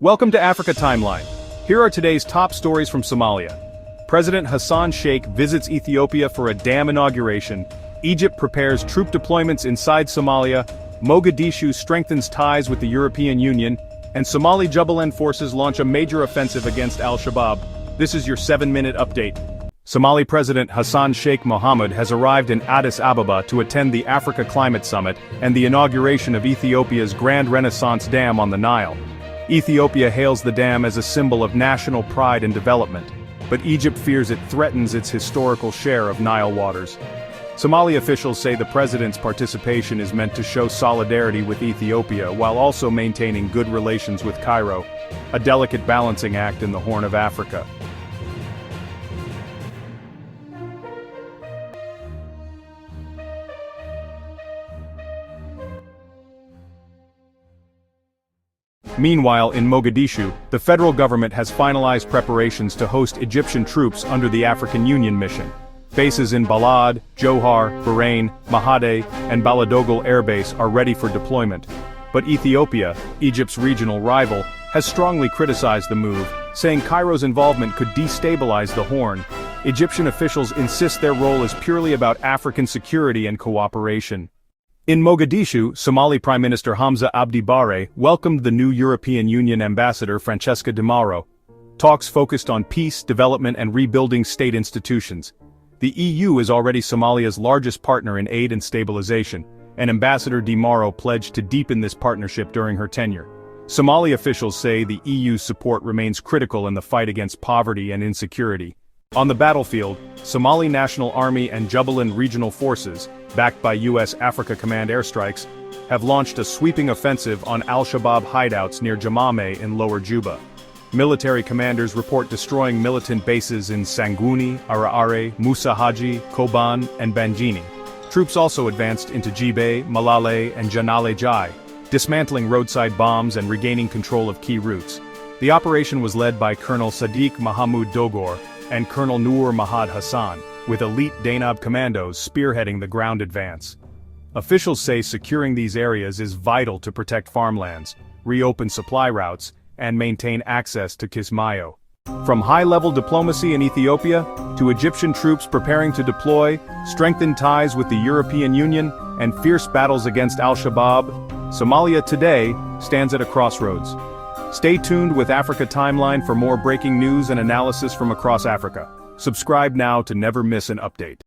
Welcome to Africa Timeline. Here are today's top stories from Somalia. President Hassan Sheikh visits Ethiopia for a dam inauguration. Egypt prepares troop deployments inside Somalia. Mogadishu strengthens ties with the European Union. And Somali Jubaland forces launch a major offensive against al-Shabaab. This is your 7-minute update. Somali President Hassan Sheikh Mohamud has arrived in Addis Ababa to attend the Africa Climate Summit and the inauguration of Ethiopia's Grand Renaissance Dam on the Nile. Ethiopia hails the dam as a symbol of national pride and development, but Egypt fears it threatens its historical share of Nile waters. Somali officials say the president's participation is meant to show solidarity with Ethiopia while also maintaining good relations with Cairo, a delicate balancing act in the Horn of Africa. Meanwhile, in Mogadishu, the federal government has finalized preparations to host Egyptian troops under the African Union mission. Bases in Balad, Johar, Bahrain, Mahade, and Baladogle Air Base are ready for deployment. But Ethiopia, Egypt's regional rival, has strongly criticized the move, saying Cairo's involvement could destabilize the Horn. Egyptian officials insist their role is purely about African security and cooperation. In Mogadishu, Somali Prime Minister Hamza Abdi Barre welcomed the new European Union ambassador Francesca Di Mauro. Talks focused on peace, development and rebuilding state institutions. The EU is already Somalia's largest partner in aid and stabilization, and Ambassador Di Mauro pledged to deepen this partnership during her tenure. Somali officials say the EU's support remains critical in the fight against poverty and insecurity. On the battlefield, Somali National Army and Jubaland Regional Forces, backed by U.S. Africa Command airstrikes, have launched a sweeping offensive on al-Shabaab hideouts near Jamame in Lower Juba. Military commanders report destroying militant bases in Sanguni, Araare, Musa Haji, Koban, and Banjini. Troops also advanced into Jibe, Malale, and Janale Jai, dismantling roadside bombs and regaining control of key routes. The operation was led by Colonel Sadiq Mahamoud Dogor and Colonel Noor Mahad Hassan, with elite Danab commandos spearheading the ground advance. Officials say securing these areas is vital to protect farmlands, reopen supply routes, and maintain access to Kismayo. From high-level diplomacy in Ethiopia, to Egyptian troops preparing to deploy, strengthened ties with the European Union, and fierce battles against al-Shabaab, Somalia today stands at a crossroads. Stay tuned with Africa Timeline for more breaking news and analysis from across Africa. Subscribe now to never miss an update.